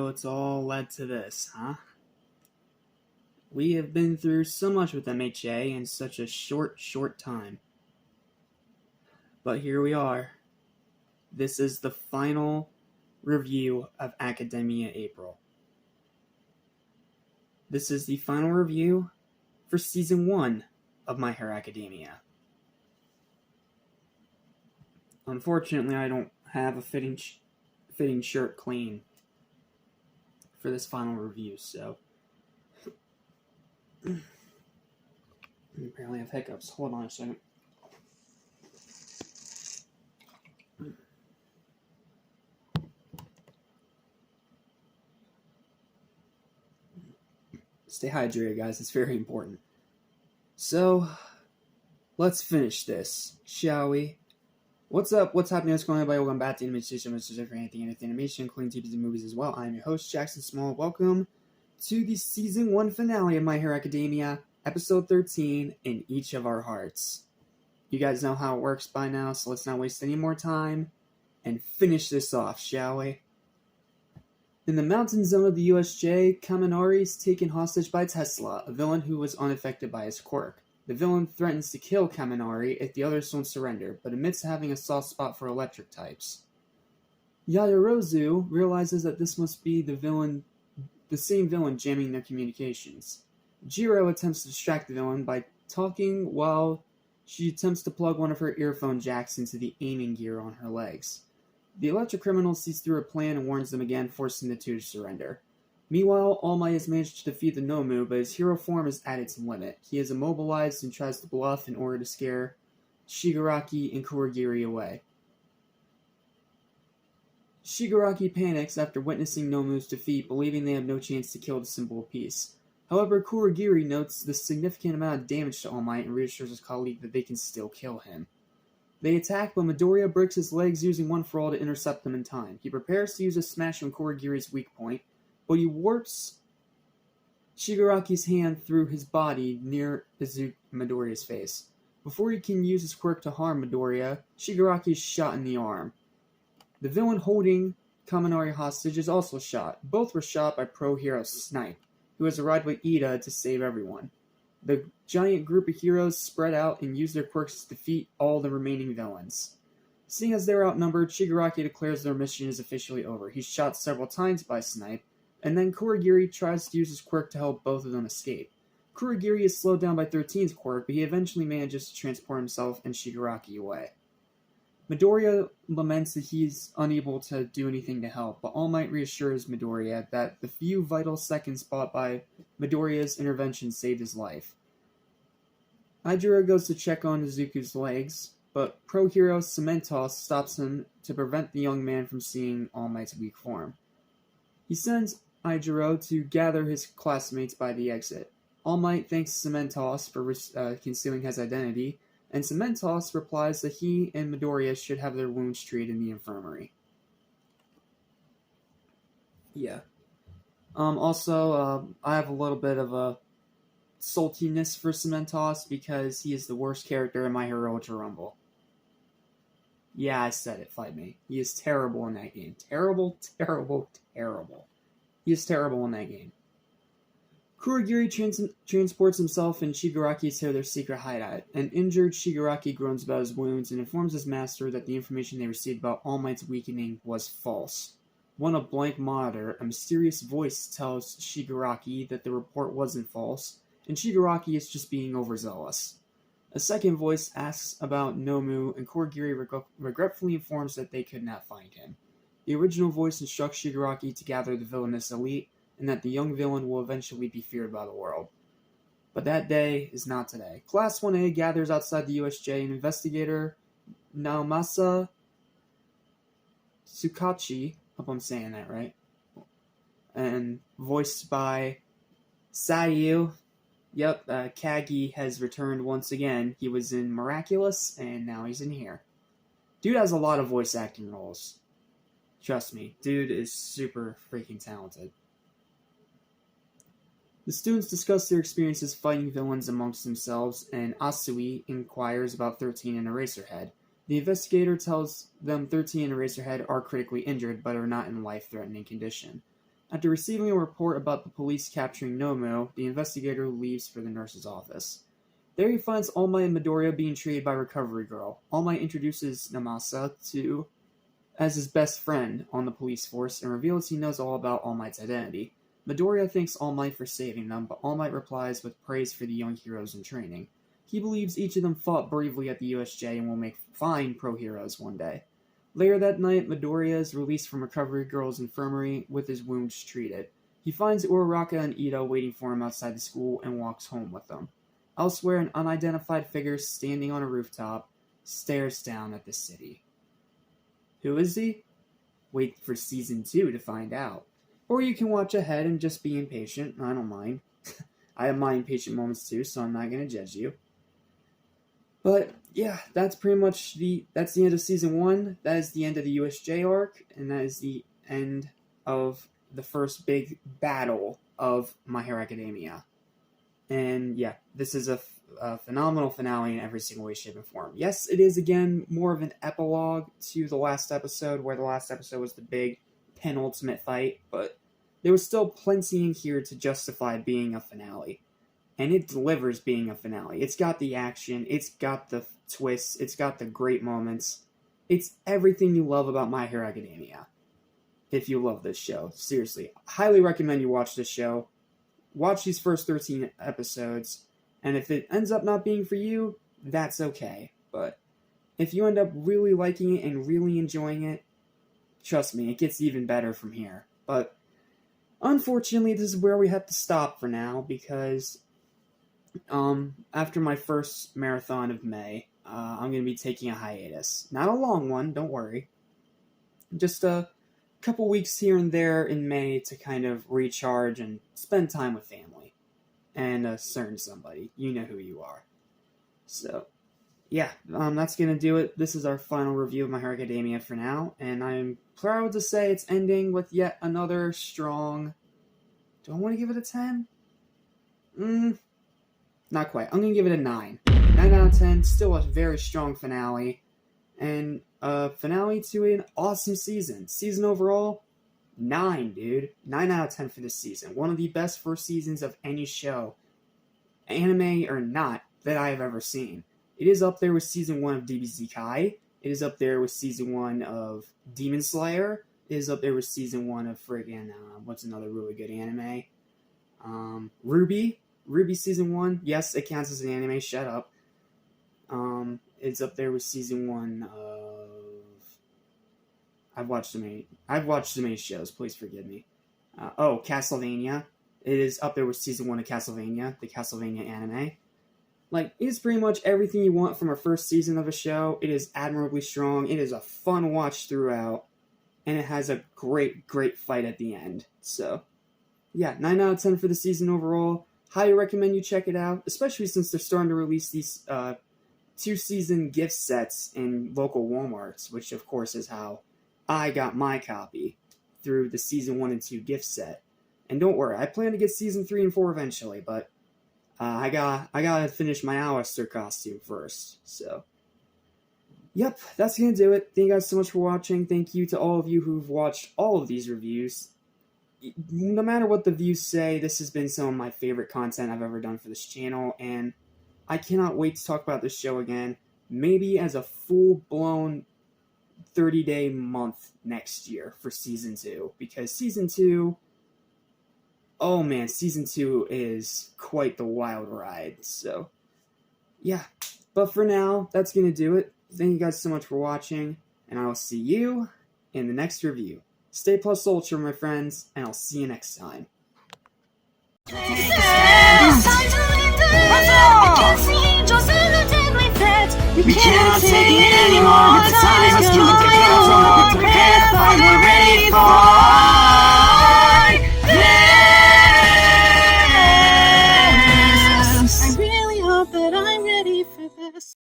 So it's all led to this, huh? We have been through so much with MHA in such a short time. But here we are. This is the final review of Academia April. This is the final review for Season 1 of My Hero Academia. Unfortunately, I don't have a fitting shirt clean for this final review, so apparently I have hiccups. Hold on a second. Stay hydrated, guys. It's very important. So, let's finish this, shall we? What's up? What's happening? What's going on, everybody? Welcome back to Animation, Mr. for anything animation, including TVs and movies as well. I'm your host, Jackson Small. Welcome to the Season 1 finale of My Hero Academia, Episode 13, In Each of Our Hearts. You guys know how it works by now, so let's not waste any more time and finish this off, shall we? In the mountain zone of the USJ, Kaminari is taken hostage by Tesla, a villain who was unaffected by his quirk. The villain threatens to kill Kaminari if the others don't surrender, but admits to having a soft spot for electric types. Yayarozu realizes that this must be the same villain jamming their communications. Jiro attempts to distract the villain by talking while she attempts to plug one of her earphone jacks into the aiming gear on her legs. The electric criminal sees through her plan and warns them again, forcing the two to surrender. Meanwhile, All Might has managed to defeat the Nomu, but his hero form is at its limit. He is immobilized and tries to bluff in order to scare Shigaraki and Kurogiri away. Shigaraki panics after witnessing Nomu's defeat, believing they have no chance to kill the symbol of peace. However, Kurogiri notes the significant amount of damage to All Might and reassures his colleague that they can still kill him. They attack, but Midoriya breaks his legs using One For All to intercept them in time. He prepares to use a smash on Kurogiri's weak point, but he warps Shigaraki's hand through his body near Midoriya's face. Before he can use his quirk to harm Midoriya, Shigaraki is shot in the arm. The villain holding Kaminari hostage is also shot. Both were shot by pro hero Snipe, who has arrived with Ida to save everyone. The giant group of heroes spread out and use their quirks to defeat all the remaining villains. Seeing as they're outnumbered, Shigaraki declares their mission is officially over. He's shot several times by Snipe, and then Kurogiri tries to use his quirk to help both of them escape. Kurogiri is slowed down by 13's quirk, but he eventually manages to transport himself and Shigaraki away. Midoriya laments that he's unable to do anything to help, but All Might reassures Midoriya that the few vital seconds bought by Midoriya's intervention saved his life. Aijiro goes to check on Izuku's legs, but pro hero Cementos stops him to prevent the young man from seeing All Might's weak form. He sends Aijiro to gather his classmates by the exit. All Might thanks Cementos for concealing his identity, and Cementos replies that he and Midoriya should have their wounds treated in the infirmary. Yeah. Also, I have a little bit of a saltiness for Cementos because he is the worst character in My Hero Ultra Rumble. Yeah, I said it, fight me. He is terrible in that game. Terrible. He is terrible in that game. Kurogiri transports himself and Shigaraki to their secret hideout. An injured Shigaraki groans about his wounds and informs his master that the information they received about All Might's weakening was false. When a blank monitor, a mysterious voice tells Shigaraki that the report wasn't false, and Shigaraki is just being overzealous. A second voice asks about Nomu, and Kurogiri regretfully informs that they could not find him. The original voice instructs Shigaraki to gather the villainous elite, and that the young villain will eventually be feared by the world. But that day is not today. Class 1A gathers outside the USJ, and investigator Naomasa Tsukachi, hope I'm saying that right, and voiced by Sayu. Yep, Kagi has returned once again. He was in Miraculous, and now he's in here. Dude has a lot of voice acting roles. Trust me, dude is super freaking talented. The students discuss their experiences fighting villains amongst themselves, and Asui inquires about 13 and Eraserhead. The investigator tells them 13 and Eraserhead are critically injured, but are not in life-threatening condition. After receiving a report about the police capturing Nomu, the investigator leaves for the nurse's office. There he finds All Might and Midoriya being treated by Recovery Girl. All Might introduces Namasa as his best friend on the police force and reveals he knows all about All Might's identity. Midoriya thanks All Might for saving them, but All Might replies with praise for the young heroes in training. He believes each of them fought bravely at the USJ and will make fine pro-heroes one day. Later that night, Midoriya is released from Recovery Girl's infirmary with his wounds treated. He finds Uraraka and Ito waiting for him outside the school and walks home with them. Elsewhere, an unidentified figure standing on a rooftop stares down at the city. Who is he? Wait for Season 2 to find out. Or you can watch ahead and just be impatient. I don't mind. I have my impatient moments too, so I'm not going to judge you. But yeah, that's pretty much that's the end of Season 1. That is the end of the USJ arc, and that is the end of the first big battle of My Hero Academia. And yeah, this is a phenomenal finale in every single way, shape, and form. Yes, it is again more of an epilogue to the last episode, where the last episode was the big penultimate fight, but there was still plenty in here to justify being a finale. And it delivers being a finale. It's got the action, it's got the twists, it's got the great moments. It's everything you love about My Hero Academia. If you love this show. Seriously, I highly recommend you watch this show. Watch these first 13 episodes, and if it ends up not being for you, that's okay. But if you end up really liking it and really enjoying it, trust me, it gets even better from here. But unfortunately, this is where we have to stop for now, because after my first marathon of May, I'm going to be taking a hiatus. Not a long one, don't worry. Just a couple weeks here and there in May to kind of recharge and spend time with family. And a certain somebody. You know who you are. So, yeah, that's going to do it. This is our final review of My Hero Academia for now. And I'm proud to say it's ending with yet another strong... Do I want to give it a 10? Not quite. I'm going to give it a 9. 9 out of 10. Still a very strong finale. And a finale to an awesome season. Season overall, 9, dude. 9 out of 10 for this season. One of the best first seasons of any show, anime or not, that I have ever seen. It is up there with Season 1 of DBZ Kai. It is up there with Season 1 of Demon Slayer. It is up there with Season 1 of friggin', what's another really good anime? Ruby. Ruby Season 1. Yes, it counts as an anime. Shut up. It's up there with Season 1 of... I've watched so many shows. Please forgive me. Castlevania. It is up there with Season 1 of Castlevania, the Castlevania anime. Like, it is pretty much everything you want from a first season of a show. It is admirably strong. It is a fun watch throughout. And it has a great, great fight at the end. So, yeah, 9 out of 10 for the season overall. Highly recommend you check it out, especially since they're starting to release these 2-season gift sets in local Walmarts, which of course is how I got my copy, through the Season 1 and 2 gift set. And don't worry, I plan to get Season 3 and 4 eventually, but I gotta finish my Alistair costume first, so... Yep, that's gonna do it. Thank you guys so much for watching. Thank you to all of you who've watched all of these reviews. No matter what the views say, this has been some of my favorite content I've ever done for this channel, and I cannot wait to talk about this show again, maybe as a full-blown 30-day month next year for Season 2, because Season 2, oh man, Season 2 is quite the wild ride, so, yeah. But for now, that's going to do it. Thank you guys so much for watching, and I will see you in the next review. Stay plus ultra, my friends, and I'll see you next time. We cannot take it anymore. The time has come to cut off. Prepare, finally ready for